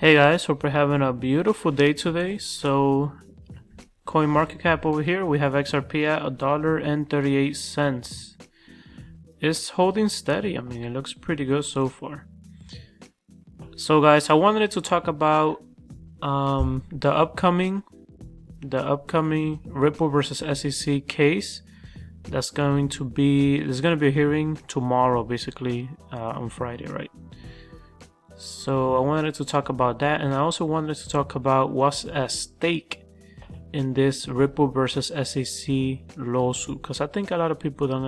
Hey guys, hope you're having a beautiful day today. So, coin market cap over here, we have XRP at $1.38. It's holding steady. I mean, it looks pretty good so far. So guys, I wanted to talk about the upcoming Ripple versus SEC case. There's going to be a hearing tomorrow, basically on Friday, right? So I wanted to talk about that, and I also wanted to talk about what's at stake in this Ripple versus SEC lawsuit, because I think a lot of people don't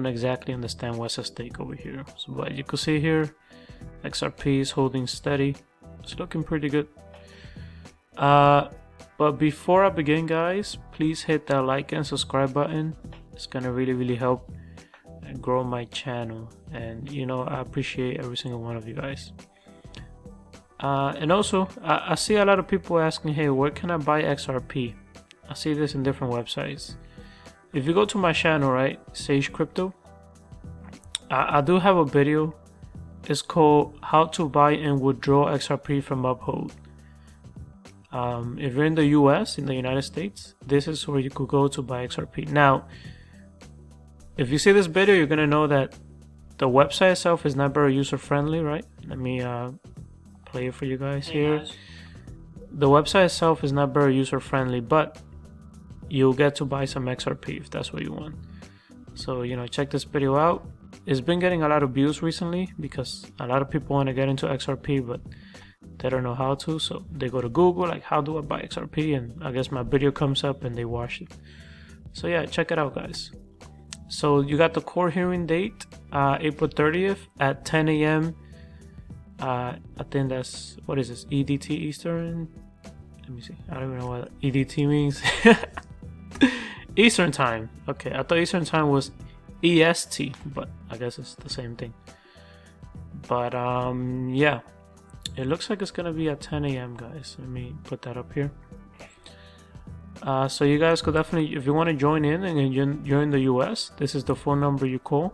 exactly understand what's at stake over here. So but you can see here, XRP is holding steady. It's looking pretty good. But before I begin, guys, please hit that like and subscribe button. It's gonna really help grow my channel, and I appreciate every single one of you guys. And also I see a lot of people asking, hey, where can I buy XRP? I see this in different websites. If you go to my channel, right, Sage Crypto, I do have a video. It's called how to buy and withdraw XRP from Uphold. If you're in the US, in the United States, this is where you could go to buy XRP. Now if you see this video, you're gonna know that the website itself is not very user friendly, right? Let me play it for you guys here. The website itself is not very user friendly, but you'll get to buy some XRP if that's what you want. So check this video out. It's been getting a lot of views recently because a lot of people want to get into XRP, but they don't know how to. So they go to Google, like, how do I buy XRP? And I guess my video comes up and they watch it. So yeah, check it out, guys. So you got the court hearing date, April 30th at 10 a.m. I think that's, what is this, EDT Eastern? Let me see. I don't even know what EDT means. Eastern time. Okay, I thought Eastern time was EST, but I guess it's the same thing. But yeah, it looks like it's gonna be at 10 a.m. guys. Let me put that up here. So you guys could definitely, if you want to join in and you're in the US, this is the phone number you call.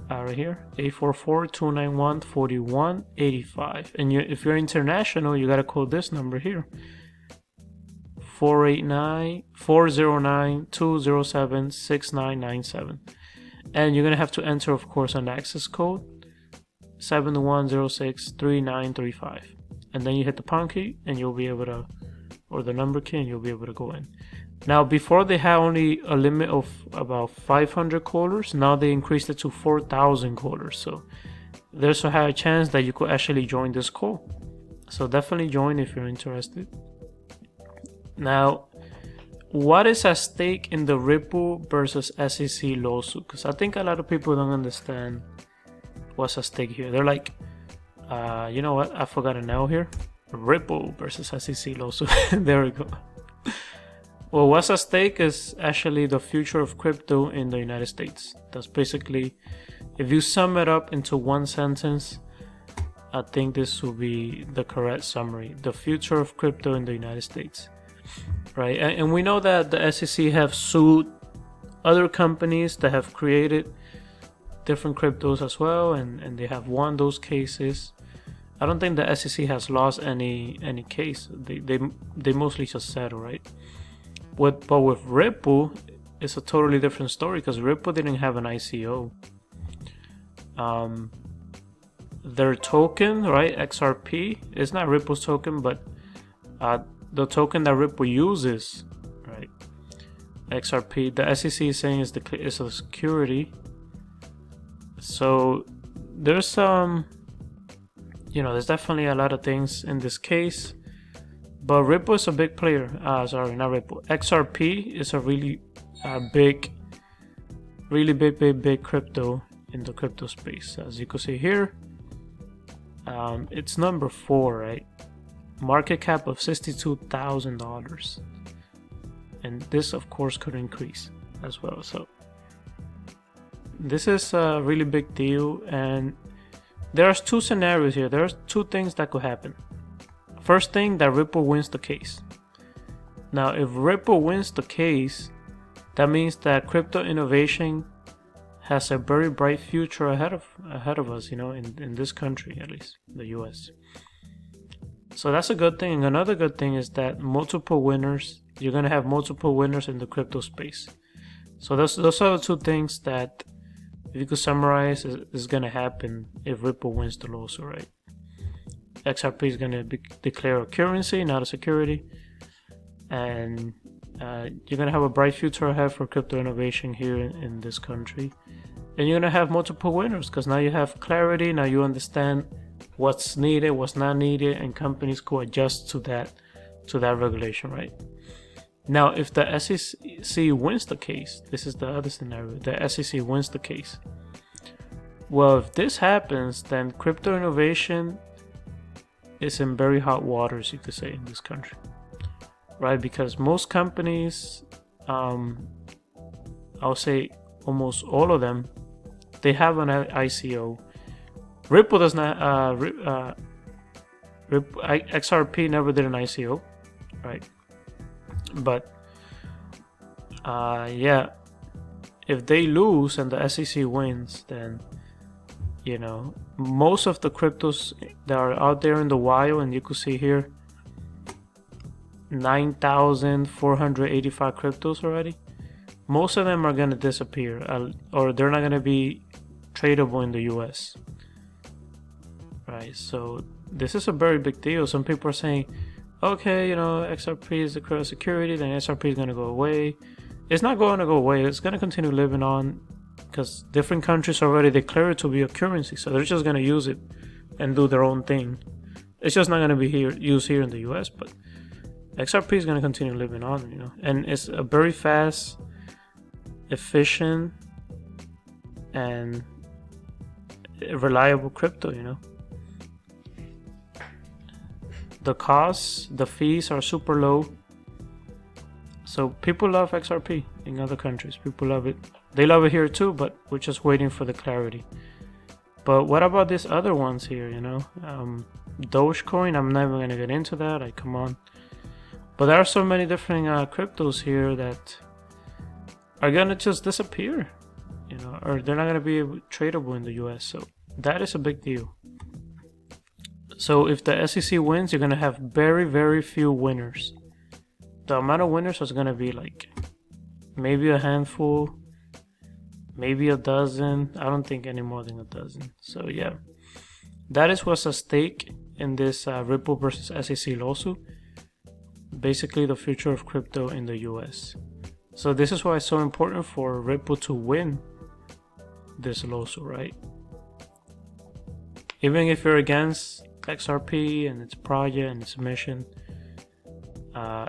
Right here, 844-291-4185. And if you're international, you gotta call this number here, 409-207-6997. And you're gonna have to enter, of course, an access code 71063935. And then you hit the pound key and you'll be able to, or the number key, and you'll be able to go in. Now before they had only a limit of about 500 callers. Now they increased it to 4,000 callers. So there's a high chance that you could actually join this call. So definitely join if you're interested. Now, what is at stake in the Ripple versus SEC lawsuit? Because I think a lot of people don't understand what's at stake here. They're like, you know what? I forgot it now here. Ripple versus SEC lawsuit. There we go. Well, what's at stake is actually the future of crypto in the United States. That's basically, if you sum it up into one sentence, I think this will be the correct summary. The future of crypto in the United States, right? And we know that the SEC have sued other companies that have created different cryptos as well, and they have won those cases. I don't think the SEC has lost any case. They mostly just settle, right? But with Ripple, it's a totally different story because Ripple didn't have an ICO. Their token, right, XRP, is not Ripple's token, but the token that Ripple uses, right, XRP, the SEC is saying is a security. So there's there's definitely a lot of things in this case, but Ripple is a big player. Sorry, not Ripple. XRP is a really big crypto in the crypto space. As you can see here, it's number 4, right? Market cap of $62,000, and this, of course, could increase as well. So this is a really big deal, and there's 2 scenarios here. There's 2 things that could happen. First thing, that Ripple wins the case. Now, if Ripple wins the case, that means that crypto innovation has a very bright future ahead of us, you know, in this country, at least the US. So that's a good thing. Another good thing is that multiple winners, you're going to have multiple winners in the crypto space. So those are the two things that, if you could summarize, is going to happen if Ripple wins the lawsuit, right? XRP is going to declare a currency, not a security. And you're going to have a bright future ahead for crypto innovation here in this country. And you're going to have multiple winners because now you have clarity. Now you understand what's needed, what's not needed, and companies could adjust to that regulation, right? Now, if the SEC wins the case, this is the other scenario. The SEC wins the case. Well, if this happens, then crypto innovation is in very hot waters, you could say, in this country, right? Because most companies, I'll say almost all of them, they have an ICO. Ripple does not. XRP never did an ICO, right? But yeah, if they lose and the SEC wins, then you know most of the cryptos that are out there in the wild, and you could see here 9,485 cryptos already. Most of them are gonna disappear, or they're not gonna be tradable in the US. Right, so this is a very big deal. Some people are saying, okay, you know, XRP is the crypto security, then XRP is going to go away. It's not going to go away. It's going to continue living on because different countries already declare it to be a currency. So they're just going to use it and do their own thing. It's just not going to be used here in the US, but XRP is going to continue living on, you know. And it's a very fast, efficient, and reliable crypto, you know. The costs, the fees are super low. So people love XRP in other countries. People love it. They love it here too, but we're just waiting for the clarity. But what about these other ones here, you know? Dogecoin, I'm never going to get into that. Come on. But there are so many different cryptos here that are going to just disappear, you know, or they're not going to be tradable in the US. So that is a big deal. So if the SEC wins, you're going to have very, very few winners. The amount of winners is going to be like maybe a handful, maybe a dozen. I don't think any more than a dozen. So yeah, that is what's at stake in this Ripple versus SEC lawsuit. Basically the future of crypto in the US. So this is why it's so important for Ripple to win this lawsuit, right? Even if you're against XRP and its project and its mission,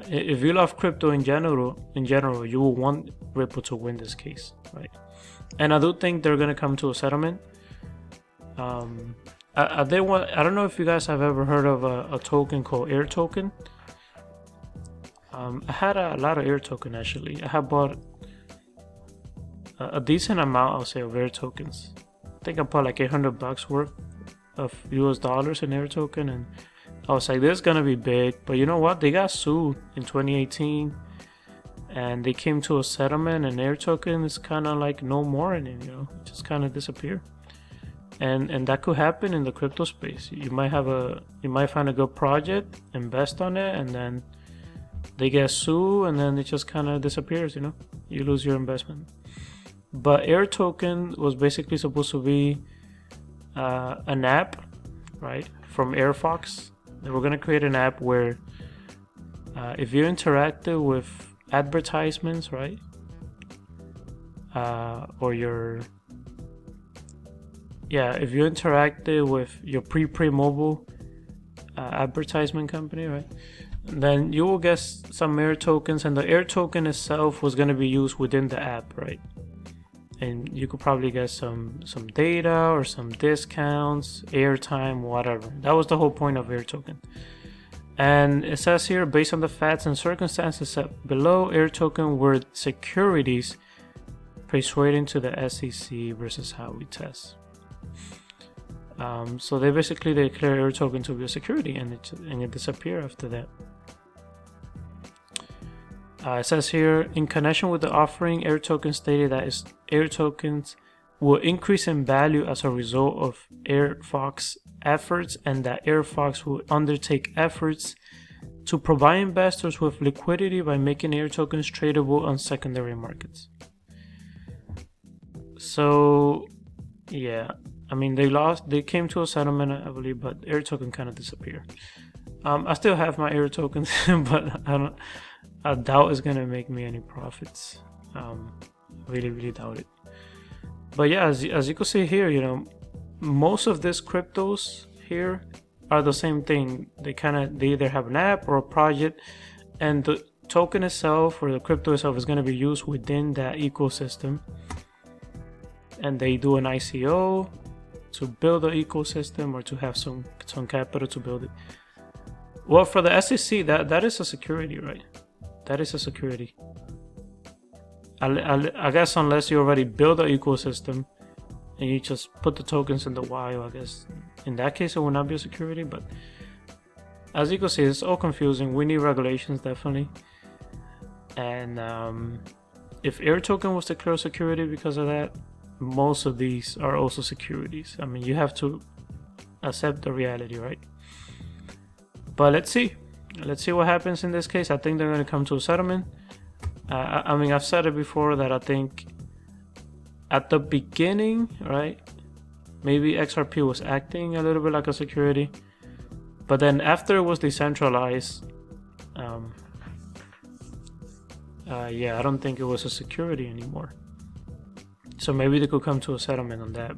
if you love crypto in general, you will want Ripple to win this case, right? And I do think they're gonna come to a settlement. I don't know if you guys have ever heard of a token called Air Token. I had a lot of Air Token actually. I have bought a decent amount, I'll say, of Air Tokens. I think I bought like $800 worth of US dollars in Air Token, and I was like, this is gonna be big. But you know what, they got sued in 2018 and they came to a settlement, and Air Token is kind of like no more in it, you know, it just kind of disappear. And that could happen in the crypto space. You might find a good project, invest on it, and then they get sued, and then it just kind of disappears, you know, you lose your investment. But Air Token was basically supposed to be an app, right, from AirFox. They were going to create an app where if you interacted with advertisements, right, if you interacted with your pre-mobile advertisement company, right, then you will get some Air Tokens, and the Air Token itself was going to be used within the app, right? And you could probably get some data or some discounts, airtime, whatever. That was the whole point of Air Token. And it says here, based on the facts and circumstances set below, Air Token were securities persuading to the SEC versus how we test. So they basically declare Air Token to be a security, and it disappeared after that. It says here, in connection with the offering, Air Token stated that its Air Tokens will increase in value as a result of AirFox efforts, and that AirFox will undertake efforts to provide investors with liquidity by making Air tokens tradable on secondary markets. So yeah, I mean, they came to a settlement, I believe, but Air token kind of disappeared. I still have my Air tokens, but I doubt it's gonna make me any profits. Really doubt it. But yeah, as you can see here, you know, most of these cryptos here are the same thing. They either have an app or a project, and the token itself or the crypto itself is going to be used within that ecosystem, and they do an ICO to build the ecosystem or to have some capital to build it. Well, for the SEC, that is a security, right? That is a security. I guess unless you already build an ecosystem and you just put the tokens in the wild, I guess in that case it will not be a security. But as you can see, it's all confusing. We need regulations, definitely. And if Air token was declared security because of that, most of these are also securities. I mean, you have to accept the reality, right? But let's see what happens in this case. I think they're going to come to a settlement. I mean, I've said it before that I think at the beginning, right, maybe XRP was acting a little bit like a security, but then after it was decentralized, yeah, I don't think it was a security anymore. So maybe they could come to a settlement on that.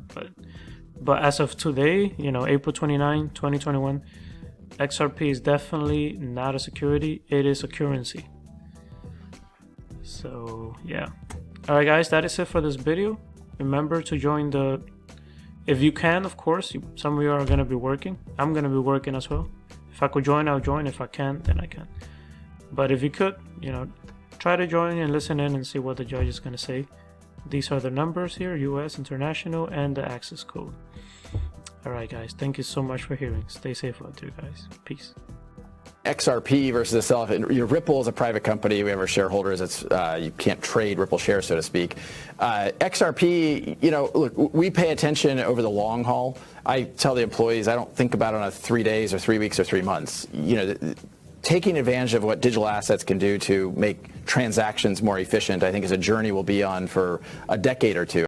But as of today, you know, April 29, 2021, XRP is definitely not a security. It is a currency. So yeah. Alright guys, that is it for this video. Remember to join if you can, of course. Some of you are going to be working. I'm going to be working as well. If I could join, I'll join. If I can't, then I can. But if you could, you know, try to join and listen in and see what the judge is going to say. These are the numbers here, US, international, and the access code. Alright guys, thank you so much for hearing. Stay safe out there, guys. Peace. XRP versus itself, and Ripple is a private company. We have our shareholders. It's you can't trade Ripple shares, so to speak. XRP, you know, look, we pay attention over the long haul. I tell the employees I don't think about it on a 3 days or 3 weeks or 3 months. You know, taking advantage of what digital assets can do to make transactions more efficient, I think, is a journey we'll be on for a decade or two.